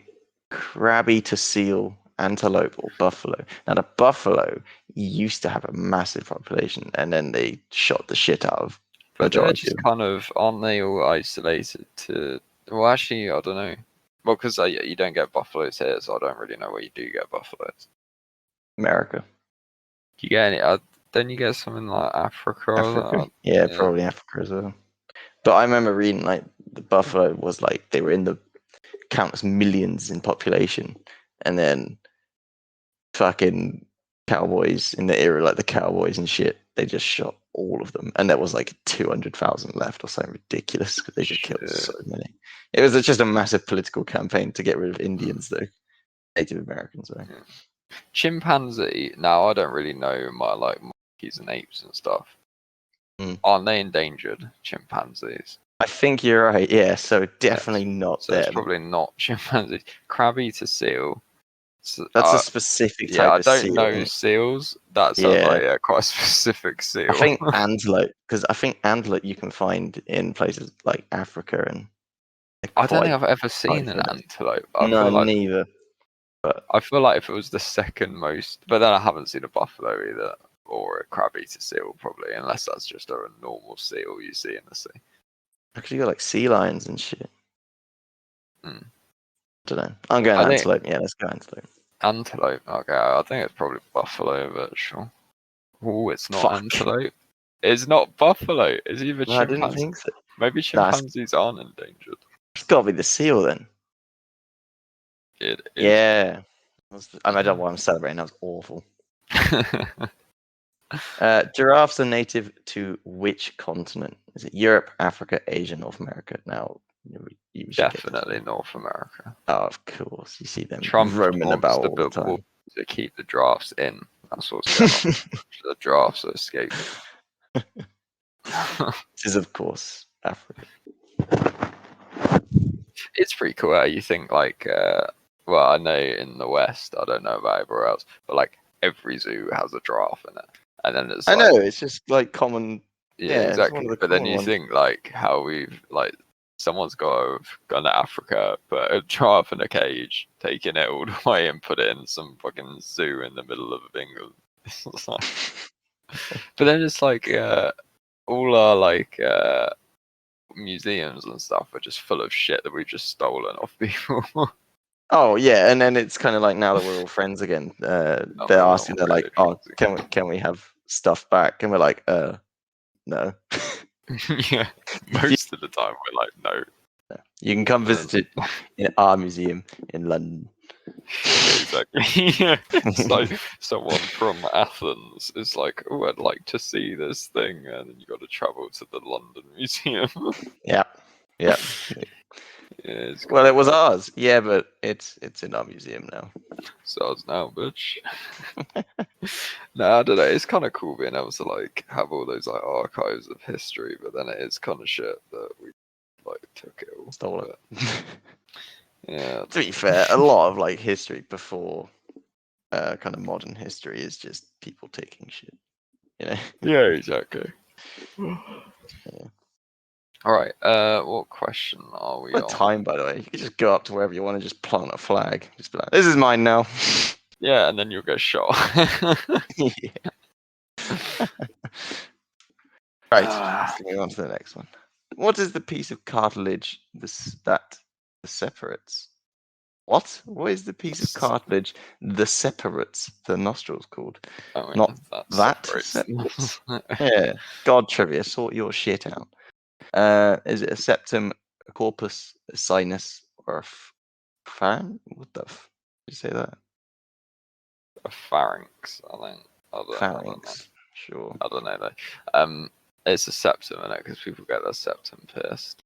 Speaker 1: crab-eater seal, antelope, or buffalo. Now the buffalo used to have a massive population, and then they shot the shit out of.
Speaker 2: But they're just aren't they all isolated to? Well, actually, I don't know. Well, because you don't get buffaloes here, so I don't really know where you do get buffaloes.
Speaker 1: America.
Speaker 2: You get any? Then you get some in Africa.
Speaker 1: Africa? Yeah, probably Africa as well. But I remember reading the buffalo was they were in the countless millions in population, and then fucking cowboys in the era, the cowboys and shit, they just shot all of them, and there was 200,000 left or something ridiculous because they just killed so many. It was just a massive political campaign to get rid of Indians, though. Native Americans, though.
Speaker 2: Yeah. Chimpanzee. Now I don't really know my monkeys and apes and stuff, Aren't they endangered, chimpanzees?
Speaker 1: I think you're right. Yeah, so definitely not
Speaker 2: So it's
Speaker 1: them.
Speaker 2: probably not chimpanzees. Crab-eater seal. So,
Speaker 1: That's a specific
Speaker 2: yeah,
Speaker 1: type
Speaker 2: I
Speaker 1: of
Speaker 2: don't
Speaker 1: seal.
Speaker 2: know seals. That sounds
Speaker 1: Yeah.
Speaker 2: like quite a specific seal.
Speaker 1: I think antelope, because I think antelope you can find in places like Africa, and
Speaker 2: I don't think
Speaker 1: quite
Speaker 2: I've ever seen an
Speaker 1: famous.
Speaker 2: antelope.
Speaker 1: No, neither. But
Speaker 2: I feel like if it was the second most, but then I haven't seen a buffalo either, or a crab-eater seal probably, unless that's just a normal seal you see in the sea.
Speaker 1: actually, you got like sea lions and shit.
Speaker 2: Mm.
Speaker 1: Don't know. I'm going
Speaker 2: I think
Speaker 1: antelope. Yeah, let's go antelope.
Speaker 2: antelope. Okay, I think it's probably buffalo, but sure. Oh, it's not
Speaker 1: Fuck.
Speaker 2: antelope. It's not buffalo. It's either
Speaker 1: No, I didn't
Speaker 2: chimpanzee.
Speaker 1: think so.
Speaker 2: Maybe
Speaker 1: That's
Speaker 2: chimpanzees aren't endangered.
Speaker 1: it's got to be the seal then.
Speaker 2: It is.
Speaker 1: Yeah. I don't know why I'm celebrating. That was awful. Giraffes are native to which continent? Is it Europe, Africa, Asia, North America? Now, you should get this
Speaker 2: Definitely
Speaker 1: one.
Speaker 2: North America.
Speaker 1: Oh, of course. You see them
Speaker 2: Trump
Speaker 1: roaming
Speaker 2: wants
Speaker 1: about
Speaker 2: to
Speaker 1: all the
Speaker 2: build walls
Speaker 1: time.
Speaker 2: to keep the drafts in. That's what's going on. The drafts are escaping.
Speaker 1: This is, of course, Africa.
Speaker 2: It's pretty cool. You think like, well, I know in the West, I don't know about everywhere else, but like every zoo has a giraffe in it, and then it's
Speaker 1: I
Speaker 2: like,
Speaker 1: know, it's just like common.
Speaker 2: yeah,
Speaker 1: Yeah, it's one
Speaker 2: exactly.
Speaker 1: of the
Speaker 2: But then
Speaker 1: common
Speaker 2: you
Speaker 1: ones.
Speaker 2: think like how we've like someone's gone to Africa, put a giraffe in a cage, taken it all the way, and put it in some fucking zoo in the middle of England. But then it's like all our like museums and stuff are just full of shit that we've just stolen off people.
Speaker 1: Oh yeah, and then it's kind of like now that we're all friends again,
Speaker 2: Oh,
Speaker 1: they're
Speaker 2: we're
Speaker 1: asking,
Speaker 2: not
Speaker 1: they're like,
Speaker 2: really
Speaker 1: "Oh,
Speaker 2: friends
Speaker 1: can we have stuff back?" And we're like, no."
Speaker 2: again. Yeah,
Speaker 1: You
Speaker 2: most of the time we're like, no.
Speaker 1: you can come visit it in our museum in London.
Speaker 2: Yeah, exactly. Yeah, it's like someone from Athens is like, "Oh, I'd like to see this thing," and then you got to travel to the London Museum.
Speaker 1: Yeah, yeah.
Speaker 2: Yeah, it's
Speaker 1: Well,
Speaker 2: kind
Speaker 1: it
Speaker 2: of
Speaker 1: was
Speaker 2: mad.
Speaker 1: ours. Yeah, but it's in our museum now.
Speaker 2: So now, bitch. No, I don't know. It's kind of cool being able to like have all those like archives of history, but then it is kind of shit that we like took it all.
Speaker 1: Stole
Speaker 2: But
Speaker 1: it.
Speaker 2: yeah,
Speaker 1: To be fair, a lot of like history before kind of modern history is just people taking shit. You know.
Speaker 2: yeah, exactly.
Speaker 1: Yeah.
Speaker 2: All right. What question are we
Speaker 1: What
Speaker 2: on?
Speaker 1: time, by the way? You could just go up to wherever you want and just plant a flag. Just be like, "This is mine now."
Speaker 2: Yeah, and then you'll get shot.
Speaker 1: Yeah. Right. Let's move on to the next one. What is the piece of cartilage that separates? What? What is the piece of cartilage that separates the nostrils called?
Speaker 2: I mean,
Speaker 1: Not
Speaker 2: that
Speaker 1: that
Speaker 2: separates.
Speaker 1: separates? Yeah. God trivia, sort your shit out. Is it a septum, a corpus, a sinus, or a fan? What the did you say that?
Speaker 2: A pharynx, I think. I don't know.
Speaker 1: Pharynx. Sure.
Speaker 2: I don't know though. It's a septum in it because people get their septum pierced.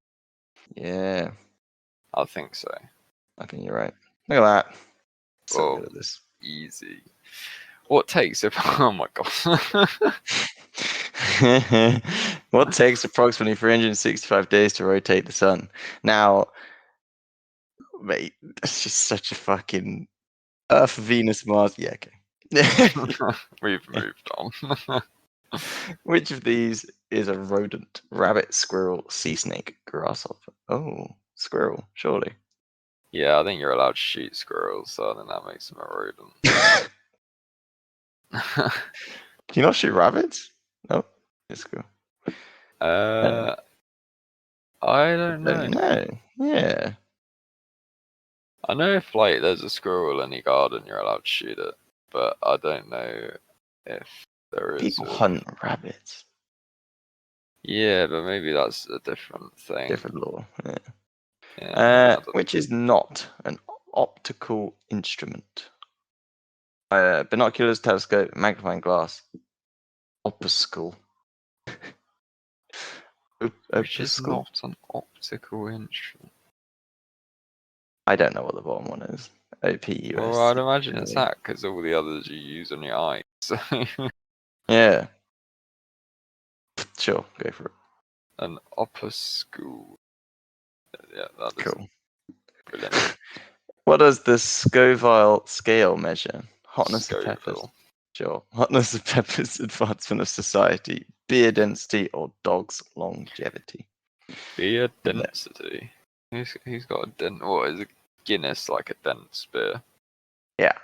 Speaker 1: Yeah,
Speaker 2: I think so.
Speaker 1: I think you're right. Look at that. So
Speaker 2: Oh,
Speaker 1: good at this.
Speaker 2: easy. What takes if? Oh my god.
Speaker 1: What takes approximately 365 days to rotate the sun? Now, mate, that's just such a fucking Earth, Venus, Mars. Yeah, okay.
Speaker 2: We've moved on.
Speaker 1: Which of these is a rodent? Rabbit, squirrel, sea snake, grasshopper. Oh, squirrel, surely.
Speaker 2: Yeah, I think you're allowed to shoot squirrels, so I think that makes them a rodent.
Speaker 1: Can you not shoot rabbits? No, it's cool.
Speaker 2: I don't know.
Speaker 1: Yeah.
Speaker 2: I know if like there's a squirrel in your garden, you're allowed to shoot it, but I don't know if there is.
Speaker 1: People hunt rabbits.
Speaker 2: Yeah, but maybe that's a different thing.
Speaker 1: Different law. Yeah.
Speaker 2: Yeah,
Speaker 1: Which is not an optical instrument. Binoculars, telescope, magnifying glass, opuscle.
Speaker 2: which is
Speaker 1: Opuscle?
Speaker 2: not an optical instrument.
Speaker 1: I don't know what the bottom one is. OPUS.
Speaker 2: Well, I'd imagine it's that because all the others you use on your eyes. So.
Speaker 1: Yeah. Sure, go for it.
Speaker 2: An opuscule. Yeah, that is
Speaker 1: Cool.
Speaker 2: brilliant.
Speaker 1: What does the Scoville scale measure? Hotness of peppers.
Speaker 2: Scoville.
Speaker 1: Sure. Hotness of peppers, advancement of society, beer density, or dog's longevity.
Speaker 2: Beer
Speaker 1: No.
Speaker 2: density. He's got a dent. What is a Guinness like a dense beer?
Speaker 1: Yeah.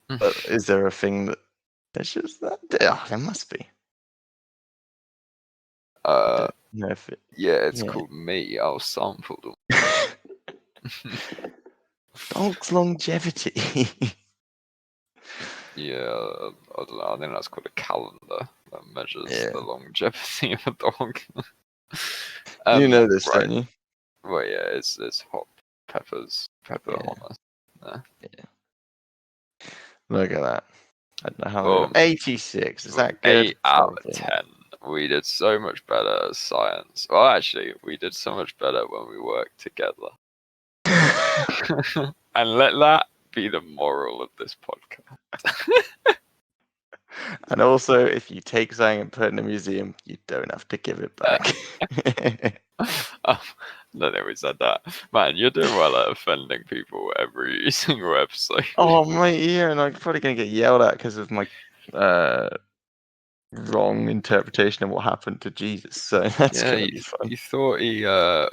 Speaker 1: But is there a thing that measures that? Oh, there must be. I don't know if it.
Speaker 2: Yeah, it's
Speaker 1: Yeah.
Speaker 2: called me. I'll sample them.
Speaker 1: Dog's longevity.
Speaker 2: Yeah, I don't know. I think that's called a calendar that measures
Speaker 1: Yeah.
Speaker 2: the longevity of a dog.
Speaker 1: You know this,
Speaker 2: right.
Speaker 1: don't you?
Speaker 2: Well, yeah, it's hot peppers, pepper
Speaker 1: Yeah.
Speaker 2: hotness. Yeah.
Speaker 1: Look at that. I don't know how
Speaker 2: Well,
Speaker 1: 86. Is that good?
Speaker 2: 8 out of
Speaker 1: Something.
Speaker 2: 10. We did so much better at science. Well, actually, we did so much better when we worked together. And let that be the moral of this podcast.
Speaker 1: And also, if you take something and put it in a museum, you don't have to give it back.
Speaker 2: I don't think we said that. Man, you're doing well at offending people every single episode.
Speaker 1: Oh, mate, yeah, and I'm probably going to get yelled at because of my wrong interpretation of what happened to Jesus. So that's
Speaker 2: Yeah,
Speaker 1: going to be fun.
Speaker 2: you thought he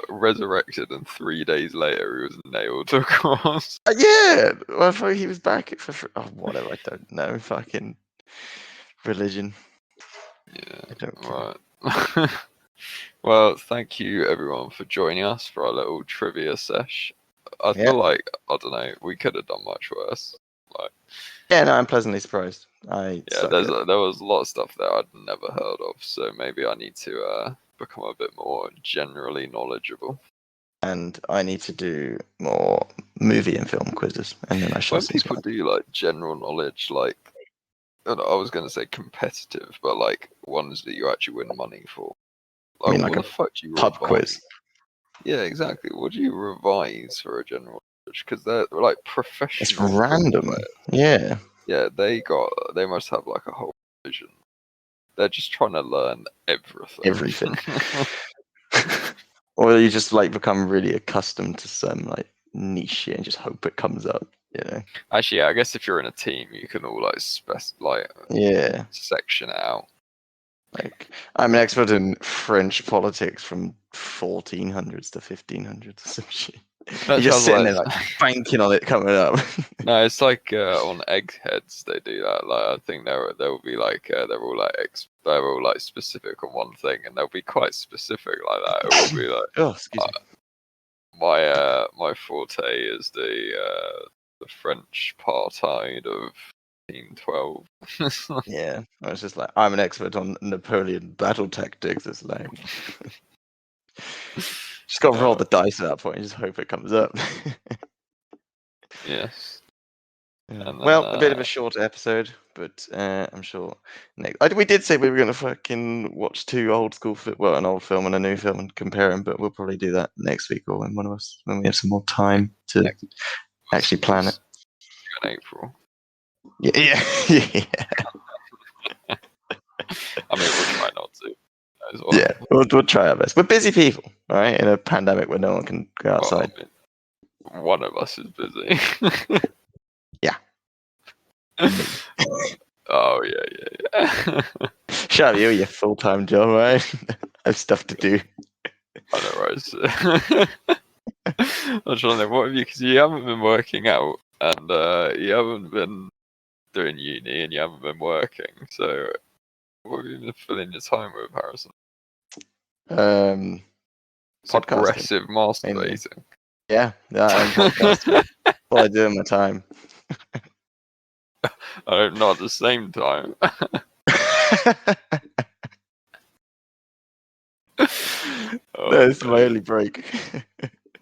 Speaker 2: resurrected and 3 days later he was nailed to a cross.
Speaker 1: Yeah, well, I thought he was back for whatever. I don't know. Fucking religion.
Speaker 2: Yeah,
Speaker 1: I don't care.
Speaker 2: right. Well, thank you everyone for joining us for our little trivia sesh. I
Speaker 1: Yeah.
Speaker 2: feel like, I don't know, we could have done much worse. Like,
Speaker 1: Yeah, no, I'm pleasantly surprised.
Speaker 2: yeah,
Speaker 1: Suck
Speaker 2: there
Speaker 1: it.
Speaker 2: was a lot of stuff that I'd never heard of, so maybe I need to become a bit more generally knowledgeable.
Speaker 1: And I need to do more movie and film quizzes, and then I shall
Speaker 2: When people
Speaker 1: subscribe.
Speaker 2: do like general knowledge, like I was going to say competitive, but like ones that you actually win money for.
Speaker 1: I mean,
Speaker 2: Like,
Speaker 1: like
Speaker 2: what
Speaker 1: a
Speaker 2: the fuck do you
Speaker 1: pub quiz.
Speaker 2: Yeah, exactly. What do you revise for a general knowledge? Because they're like
Speaker 1: It's
Speaker 2: professional football
Speaker 1: random.
Speaker 2: players.
Speaker 1: Yeah.
Speaker 2: Yeah, they must have like a whole vision. They're just trying to learn everything.
Speaker 1: Everything. Or you just like become really accustomed to some like niche shit and just hope it comes up, you know?
Speaker 2: Actually, yeah, I guess if you're in a team, you can all like
Speaker 1: Yeah.
Speaker 2: section it out.
Speaker 1: Like I'm an expert in French politics from 1400s to 1500s or some shit. You're
Speaker 2: That
Speaker 1: just
Speaker 2: sounds
Speaker 1: sitting
Speaker 2: like
Speaker 1: there like banking on it coming up.
Speaker 2: no, it's like on Eggheads they do that. Like I think they'll be like they're all like specific on one thing, and they'll be quite specific like that. It will be like
Speaker 1: Oh, excuse me.
Speaker 2: my forte is the French apartheid of 1812.
Speaker 1: Yeah, I was just like, I'm an expert on Napoleon battle tactics. It's like, just got to roll the dice at that point and just hope it comes up.
Speaker 2: Yes.
Speaker 1: Yeah.
Speaker 2: And then,
Speaker 1: Well, a bit of a shorter episode, but I'm sure we did say we were going to fucking watch two old school an old film and a new film and compare them, but we'll probably do that next week or when we have some more time to actually plan it.
Speaker 2: in April.
Speaker 1: Yeah.
Speaker 2: I mean, we'll try not to. As well.
Speaker 1: Yeah, we'll try our best. We're busy people, all right? In a pandemic where no one can go outside.
Speaker 2: Well, I mean, one of us is busy.
Speaker 1: Yeah.
Speaker 2: Oh yeah.
Speaker 1: Shut up, your full-time job, right? I have stuff to do.
Speaker 2: I know, right? I'm trying to think, what have you? Because you haven't been working out, and you haven't been doing uni, and you haven't been working. So, what have you been filling your time with, Harrison?
Speaker 1: Podcasting.
Speaker 2: Aggressive
Speaker 1: Mainly.
Speaker 2: masturbating.
Speaker 1: Yeah, I'm podcasting. What I do in my time.
Speaker 2: Not at the same time.
Speaker 1: That's my only break.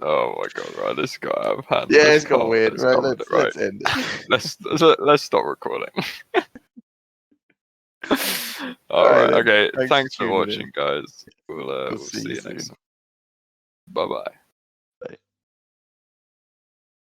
Speaker 2: Oh my god! Right, this got out of hand.
Speaker 1: Yeah, it's got weird. Right, let's end
Speaker 2: it. Let's stop recording. All right. Okay. Thanks for watching, guys. We'll see you next time. Bye bye.